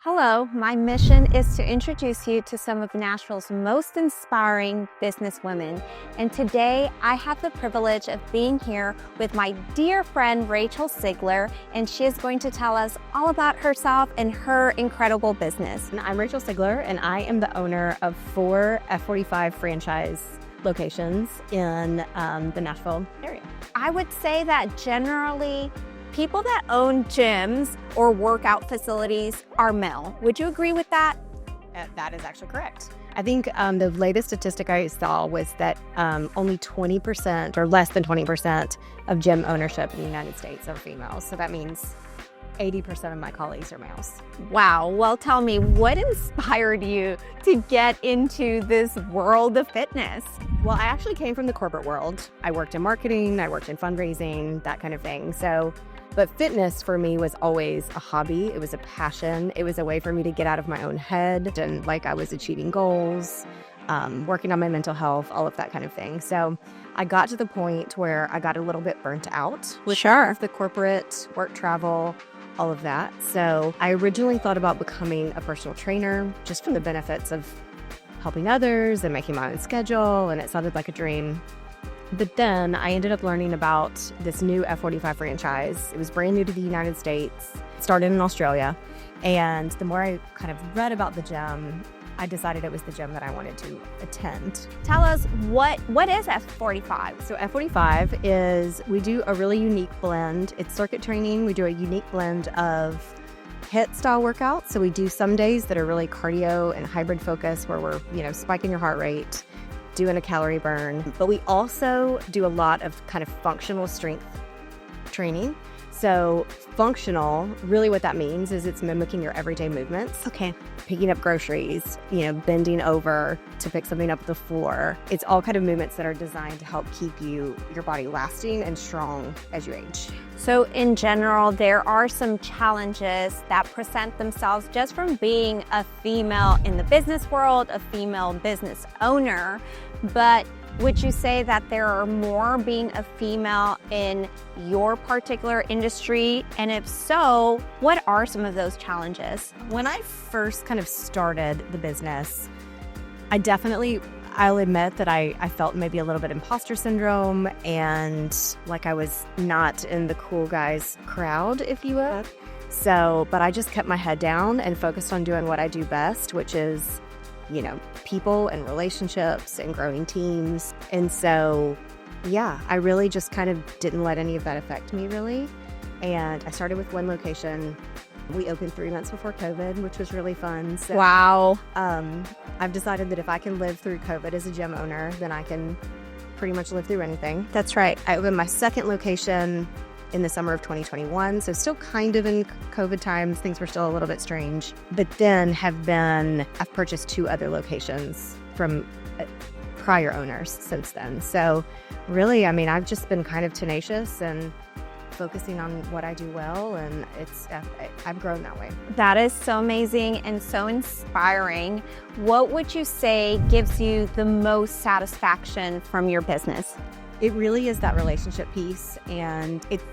Hello, my mission is to introduce you to some of Nashville's most inspiring business women. And today I have the privilege of being here with my dear friend Rachel Sigler, and she is going to tell us all about herself and her incredible business. And I'm Rachel Sigler, and I am the owner of 4 F45 franchise locations in the Nashville area. I would say that generally, people that own gyms or workout facilities are male. Would you agree with that? That is actually correct. I think the latest statistic I saw was that only 20% or less than 20% of gym ownership in the United States are females. So that means 80% of my colleagues are males. Wow. Well, tell me, what inspired you to get into this world of fitness? Well, I actually came from the corporate world. I worked in marketing, I worked in fundraising, that kind of thing. But fitness for me was always a hobby. It was a passion. It was a way for me to get out of my own head and like I was achieving goals, working on my mental health, all of that kind of thing. So I got to the point where I got a little bit burnt out with the corporate work travel, all of that. So I originally thought about becoming a personal trainer just for the benefits of helping others and making my own schedule. And it sounded like a dream. But then I ended up learning about this new F45 franchise. It was brand new to the United States, started in Australia. And the more I kind of read about the gym, I decided it was the gym that I wanted to attend. Tell us, what is F45? So F45 is, we do a really unique blend. It's circuit training. We do a unique blend of HIIT style workouts. So we do some days that are really cardio and hybrid focus where we're, spiking your heart rate, doing a calorie burn, but we also do a lot of kind of functional strength training. So functional, really what that means is it's mimicking your everyday movements. Okay. Picking up groceries, bending over to pick something up the floor. It's all kind of movements that are designed to help keep your body lasting and strong as you age. So in general, there are some challenges that present themselves just from being a female in the business world, a female business owner. But would you say that there are more being a female in your particular industry? And if so, what are some of those challenges? When I first kind of started the business, I'll admit that I felt maybe a little bit imposter syndrome and like I was not in the cool guys crowd, if you will. But I just kept my head down and focused on doing what I do best, which is people and relationships and growing teams. And so, I really just kind of didn't let any of that affect me really. And I started with one location. We opened 3 months before COVID, which was really fun. So, wow. I've decided that if I can live through COVID as a gym owner, then I can pretty much live through anything. That's right. I opened my second location in the summer of 2021. So still kind of in COVID times, things were still a little bit strange, but then I've purchased 2 other locations from prior owners since then. So really, I've just been kind of tenacious and focusing on what I do well, and I've grown that way. That is so amazing and so inspiring. What would you say gives you the most satisfaction from your business? It really is that relationship piece, and it's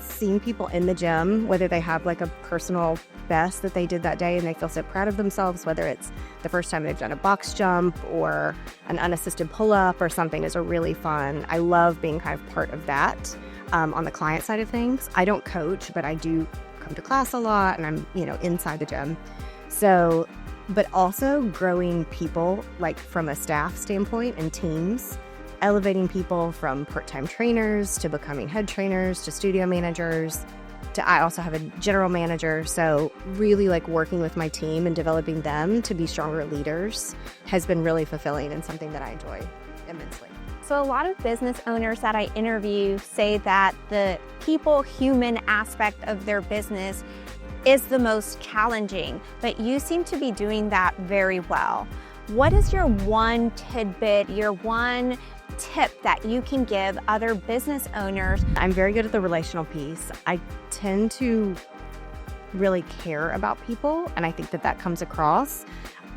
seeing people in the gym, whether they have like a personal best that they did that day and they feel so proud of themselves, whether it's the first time they've done a box jump or an unassisted pull-up or something is really fun. I love being kind of part of that. On the client side of things, I don't coach, but I do come to class a lot and I'm, inside the gym. So, but also growing people like from a staff standpoint and teams, elevating people from part-time trainers to becoming head trainers to studio managers I also have a general manager. So really like working with my team and developing them to be stronger leaders has been really fulfilling and something that I enjoy immensely. So a lot of business owners that I interview say that the human aspect of their business is the most challenging, but you seem to be doing that very well. What is your one tidbit, your one tip that you can give other business owners? I'm very good at the relational piece. I tend to really care about people, and I think that comes across.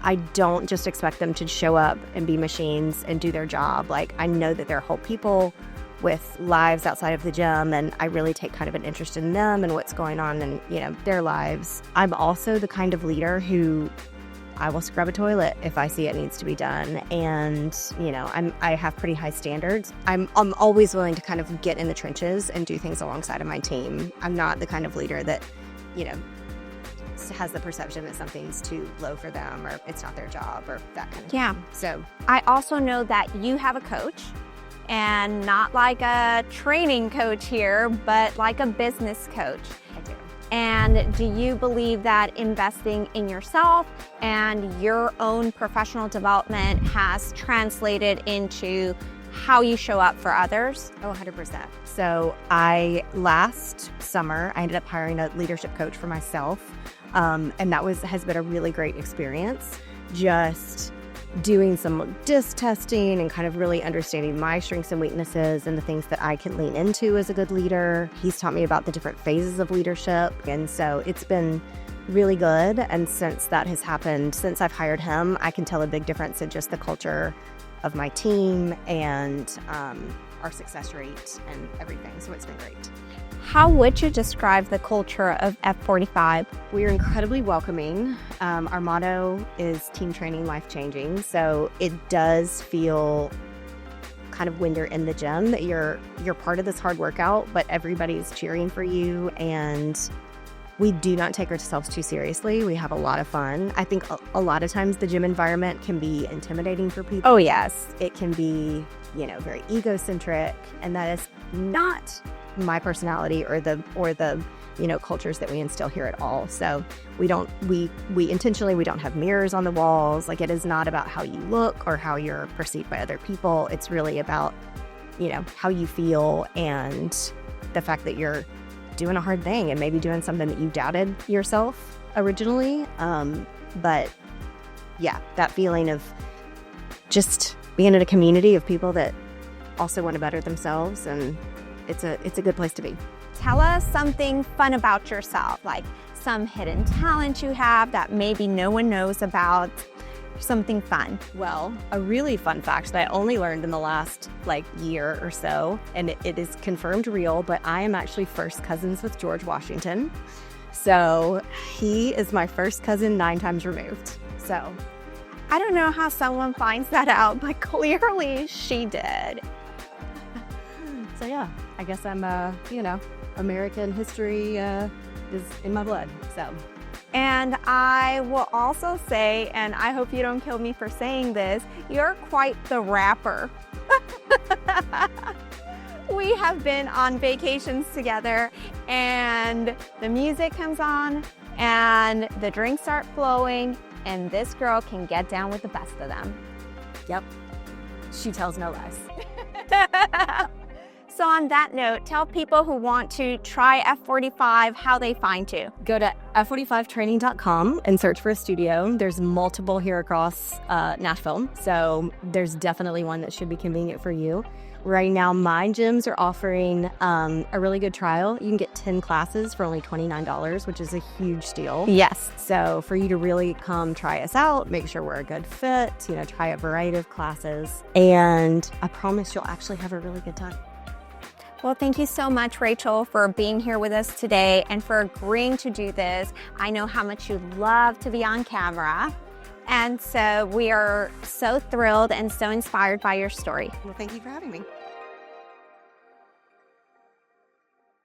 I don't just expect them to show up and be machines and do their job. Like, I know that they're whole people with lives outside of the gym, and I really take kind of an interest in them and what's going on in, their lives. I'm also the kind of leader who I will scrub a toilet if I see it needs to be done. And, I have pretty high standards. I'm always willing to kind of get in the trenches and do things alongside of my team. I'm not the kind of leader that, has the perception that something's too low for them or it's not their job or that kind of thing. So I also know that you have a coach, and not like a training coach here, but like a business coach. I do. And do you believe that investing in yourself and your own professional development has translated into how you show up for others? Oh, 100%. So last summer, I ended up hiring a leadership coach for myself. And that has been a really great experience. Just doing some disc testing and kind of really understanding my strengths and weaknesses and the things that I can lean into as a good leader. He's taught me about the different phases of leadership. And so it's been really good. And since that has happened, since I've hired him, I can tell a big difference in just the culture of my team and our success rate and everything. So it's been great. How would you describe the culture of F45? We are incredibly welcoming. Our motto is team training, life changing. So it does feel kind of when you're in the gym that you're part of this hard workout, but everybody's cheering for you. And we do not take ourselves too seriously. We have a lot of fun. I think a lot of times the gym environment can be intimidating for people. Oh, yes. It can be, very egocentric, and that is not my personality or the cultures that we instill here at all. So we intentionally don't have mirrors on the walls. Like, it is not about how you look or how you're perceived by other people. It's really about how you feel and the fact that you're doing a hard thing and maybe doing something that you doubted yourself originally. But yeah, that feeling of just being in a community of people that also want to better themselves, and it's a good place to be. Tell us something fun about yourself, like some hidden talent you have that maybe no one knows about, something fun. Well, a really fun fact that I only learned in the last year or so, and it is confirmed real, but I am actually first cousins with George Washington. So he is my first cousin 9 times removed. So I don't know how someone finds that out, but clearly she did. So yeah, I guess I'm, American history is in my blood, so. And I will also say, and I hope you don't kill me for saying this, you're quite the rapper. We have been on vacations together, and the music comes on, and the drinks start flowing, and this girl can get down with the best of them. Yep, she tells no lies. So on that note, tell people who want to try F45 how they find you. Go to f45training.com and search for a studio. There's multiple here across Nashville, so there's definitely one that should be convenient for you. Right now, my gyms are offering a really good trial. You can get 10 classes for only $29, which is a huge deal. Yes. So for you to really come try us out, make sure we're a good fit, try a variety of classes, and I promise you'll actually have a really good time. Well, thank you so much, Rachel, for being here with us today and for agreeing to do this. I know how much you love to be on camera. And so we are so thrilled and so inspired by your story. Well, thank you for having me.